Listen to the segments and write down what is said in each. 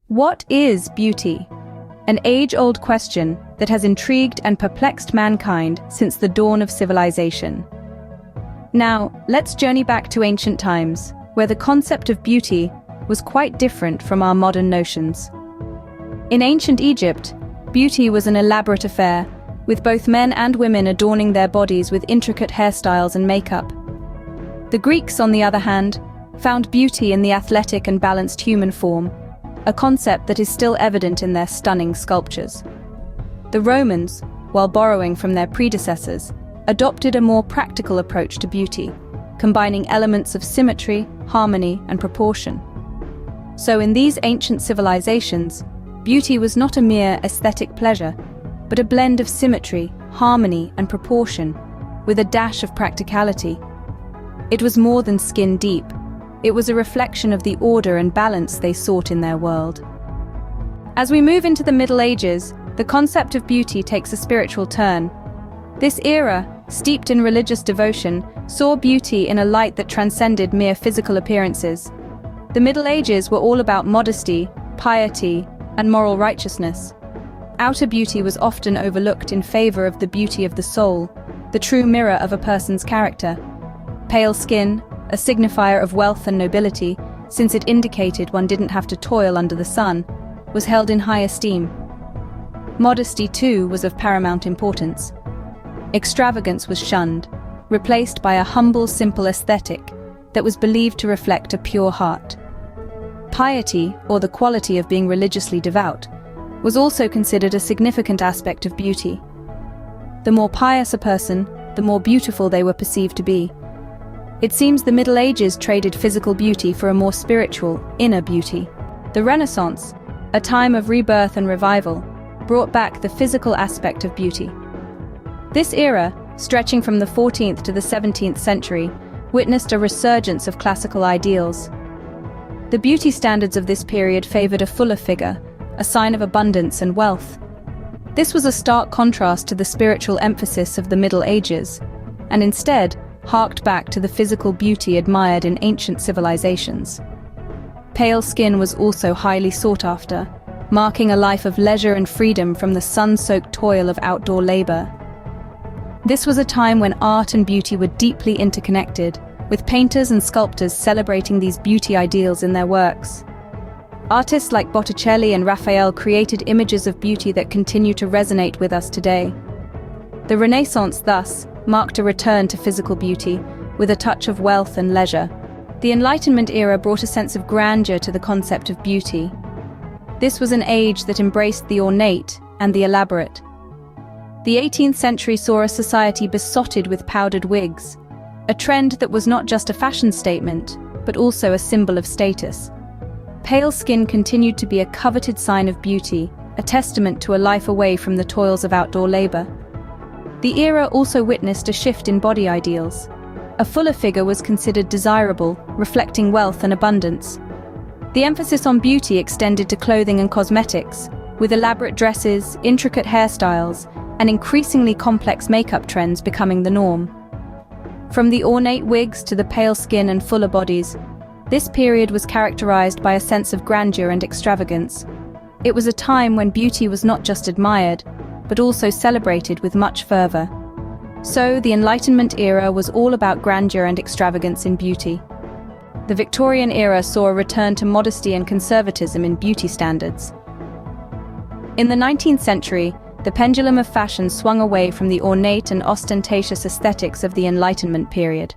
What is beauty? An age-old question that has intrigued and perplexed mankind since the dawn of civilization. Now, let's journey back to ancient times, where the concept of beauty was quite different from our modern notions. In ancient Egypt, beauty was an elaborate affair, with both men and women adorning their bodies with intricate hairstyles and makeup. The Greeks, on the other hand, found beauty in the athletic and balanced human form, a concept that is still evident in their stunning sculptures. The Romans, while borrowing from their predecessors, adopted a more practical approach to beauty, combining elements of symmetry, harmony, and proportion. So in these ancient civilizations, beauty was not a mere aesthetic pleasure, but a blend of symmetry, harmony, and proportion, with a dash of practicality. It was more than skin deep. It was a reflection of the order and balance they sought in their world. As we move into the Middle Ages, the concept of beauty takes a spiritual turn. This era, steeped in religious devotion, saw beauty in a light that transcended mere physical appearances. The Middle Ages were all about modesty, piety, and moral righteousness. Outer beauty was often overlooked in favor of the beauty of the soul, the true mirror of a person's character. Pale skin, a signifier of wealth and nobility, since it indicated one didn't have to toil under the sun, was held in high esteem. Modesty, too, was of paramount importance. Extravagance was shunned, replaced by a humble, simple aesthetic that was believed to reflect a pure heart. Piety, or the quality of being religiously devout, was also considered a significant aspect of beauty. The more pious a person, the more beautiful they were perceived to be. It seems the Middle Ages traded physical beauty for a more spiritual, inner beauty. The Renaissance, a time of rebirth and revival, brought back the physical aspect of beauty. This era, stretching from the 14th to the 17th century, witnessed a resurgence of classical ideals. The beauty standards of this period favored a fuller figure, a sign of abundance and wealth. This was a stark contrast to the spiritual emphasis of the Middle Ages, and instead harked back to the physical beauty admired in ancient civilizations. Pale skin was also highly sought after, marking a life of leisure and freedom from the sun-soaked toil of outdoor labor. This was a time when art and beauty were deeply interconnected, with painters and sculptors celebrating these beauty ideals in their works. Artists like Botticelli and Raphael created images of beauty that continue to resonate with us today. The Renaissance, thus, marked a return to physical beauty, with a touch of wealth and leisure. The Enlightenment era brought a sense of grandeur to the concept of beauty. This was an age that embraced the ornate and the elaborate. The 18th century saw a society besotted with powdered wigs, a trend that was not just a fashion statement, but also a symbol of status. Pale skin continued to be a coveted sign of beauty, a testament to a life away from the toils of outdoor labor. The era also witnessed a shift in body ideals. A fuller figure was considered desirable, reflecting wealth and abundance. The emphasis on beauty extended to clothing and cosmetics, with elaborate dresses, intricate hairstyles, and increasingly complex makeup trends becoming the norm. From the ornate wigs to the pale skin and fuller bodies, this period was characterized by a sense of grandeur and extravagance. It was a time when beauty was not just admired, but also celebrated with much fervor. So, the Enlightenment era was all about grandeur and extravagance in beauty. The Victorian era saw a return to modesty and conservatism in beauty standards. In the 19th century, the pendulum of fashion swung away from the ornate and ostentatious aesthetics of the Enlightenment period.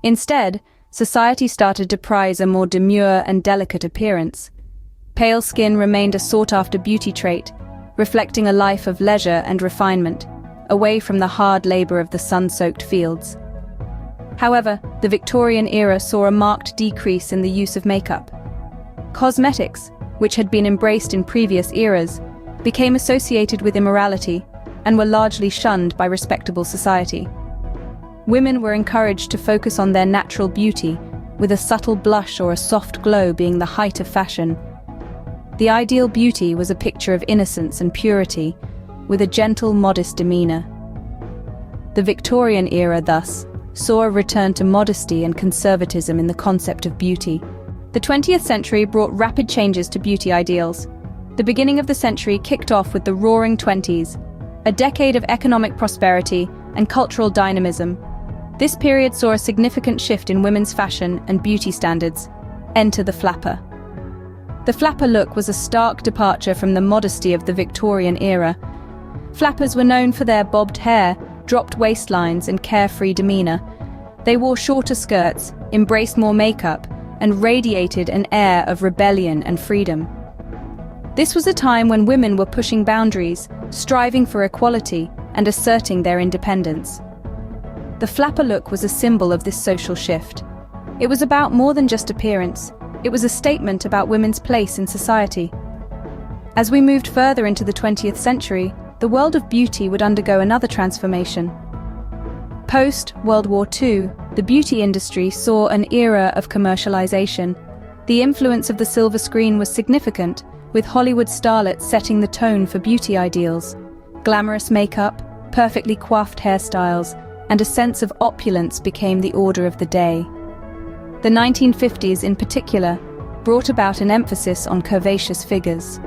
Instead, society started to prize a more demure and delicate appearance. Pale skin remained a sought-after beauty trait, reflecting a life of leisure and refinement, away from the hard labor of the sun-soaked fields. However, the Victorian era saw a marked decrease in the use of makeup. Cosmetics, which had been embraced in previous eras, became associated with immorality and were largely shunned by respectable society. Women were encouraged to focus on their natural beauty, with a subtle blush or a soft glow being the height of fashion. The ideal beauty was a picture of innocence and purity, with a gentle, modest demeanor. The Victorian era, thus, saw a return to modesty and conservatism in the concept of beauty. The 20th century brought rapid changes to beauty ideals. The beginning of the century kicked off with the Roaring Twenties, a decade of economic prosperity and cultural dynamism. This period saw a significant shift in women's fashion and beauty standards. Enter the flapper. The flapper look was a stark departure from the modesty of the Victorian era. Flappers were known for their bobbed hair, dropped waistlines, and carefree demeanor. They wore shorter skirts, embraced more makeup, and radiated an air of rebellion and freedom. This was a time when women were pushing boundaries, striving for equality, and asserting their independence. The flapper look was a symbol of this social shift. It was about more than just appearance. It was a statement about women's place in society. As we moved further into the 20th century, the world of beauty would undergo another transformation. Post-World War II, the beauty industry saw an era of commercialization. The influence of the silver screen was significant, with Hollywood starlets setting the tone for beauty ideals. Glamorous makeup, perfectly coiffed hairstyles, and a sense of opulence became the order of the day. The 1950s, in particular, brought about an emphasis on curvaceous figures.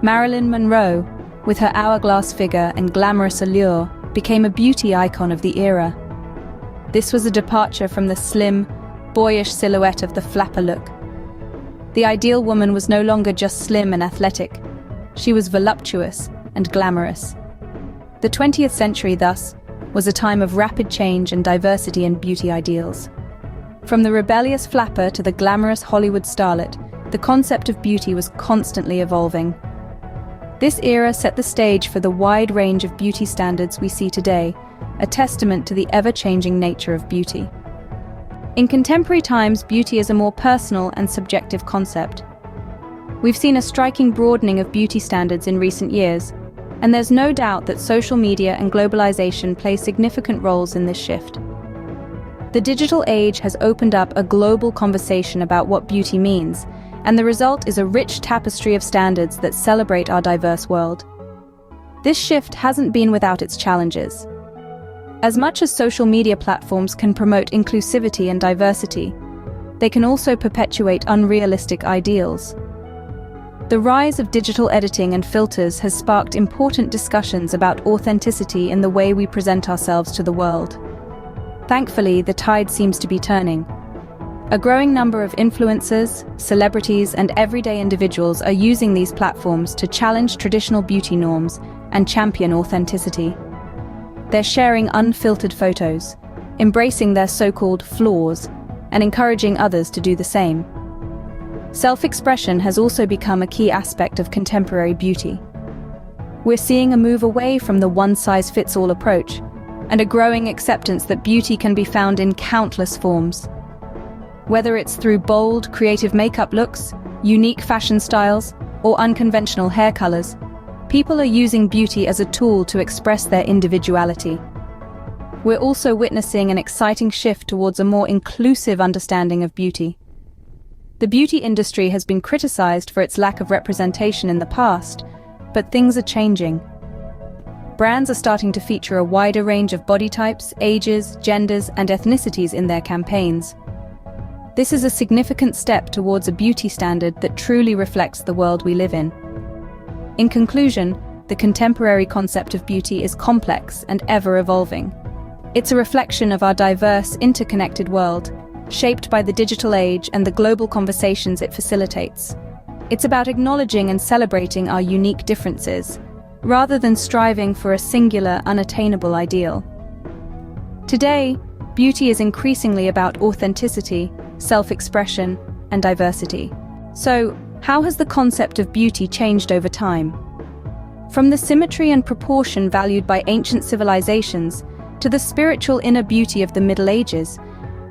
Marilyn Monroe, with her hourglass figure and glamorous allure, became a beauty icon of the era. This was a departure from the slim, boyish silhouette of the flapper look. The ideal woman was no longer just slim and athletic. She was voluptuous and glamorous. The 20th century, thus, was a time of rapid change and diversity in beauty ideals. From the rebellious flapper to the glamorous Hollywood starlet, the concept of beauty was constantly evolving. This era set the stage for the wide range of beauty standards we see today, a testament to the ever-changing nature of beauty. In contemporary times, beauty is a more personal and subjective concept. We've seen a striking broadening of beauty standards in recent years, and there's no doubt that social media and globalization play significant roles in this shift. The digital age has opened up a global conversation about what beauty means, and the result is a rich tapestry of standards that celebrate our diverse world. This shift hasn't been without its challenges. As much as social media platforms can promote inclusivity and diversity, they can also perpetuate unrealistic ideals. The rise of digital editing and filters has sparked important discussions about authenticity in the way we present ourselves to the world. Thankfully, the tide seems to be turning. A growing number of influencers, celebrities, and everyday individuals are using these platforms to challenge traditional beauty norms and champion authenticity. They're sharing unfiltered photos, embracing their so-called flaws, and encouraging others to do the same. Self-expression has also become a key aspect of contemporary beauty. We're seeing a move away from the one-size-fits-all approach, and a growing acceptance that beauty can be found in countless forms. Whether it's through bold, creative makeup looks, unique fashion styles, or unconventional hair colors, people are using beauty as a tool to express their individuality. We're also witnessing an exciting shift towards a more inclusive understanding of beauty. The beauty industry has been criticized for its lack of representation in the past, but things are changing. Brands are starting to feature a wider range of body types, ages, genders, and ethnicities in their campaigns. This is a significant step towards a beauty standard that truly reflects the world we live in. In conclusion, the contemporary concept of beauty is complex and ever-evolving. It's a reflection of our diverse, interconnected world, shaped by the digital age and the global conversations it facilitates. It's about acknowledging and celebrating our unique differences, rather than striving for a singular, unattainable ideal. Today, beauty is increasingly about authenticity, self-expression, and diversity. So, how has the concept of beauty changed over time? From the symmetry and proportion valued by ancient civilizations to the spiritual inner beauty of the Middle Ages,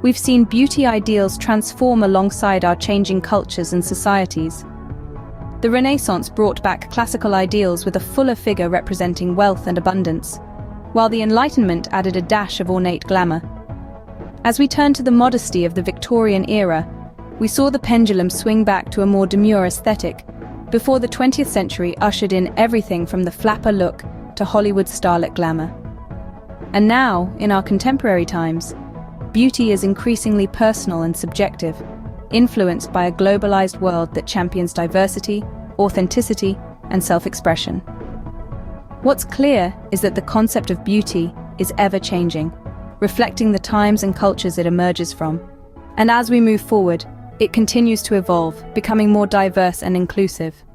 we've seen beauty ideals transform alongside our changing cultures and societies. The Renaissance brought back classical ideals with a fuller figure representing wealth and abundance, while the Enlightenment added a dash of ornate glamour. As we turn to the modesty of the Victorian era, we saw the pendulum swing back to a more demure aesthetic, before the 20th century ushered in everything from the flapper look to Hollywood starlet glamour. And now, in our contemporary times, beauty is increasingly personal and subjective. influenced by a globalized world that champions diversity, authenticity, and self-expression. What's clear is that the concept of beauty is ever-changing, reflecting the times and cultures it emerges from. And as we move forward, it continues to evolve, becoming more diverse and inclusive.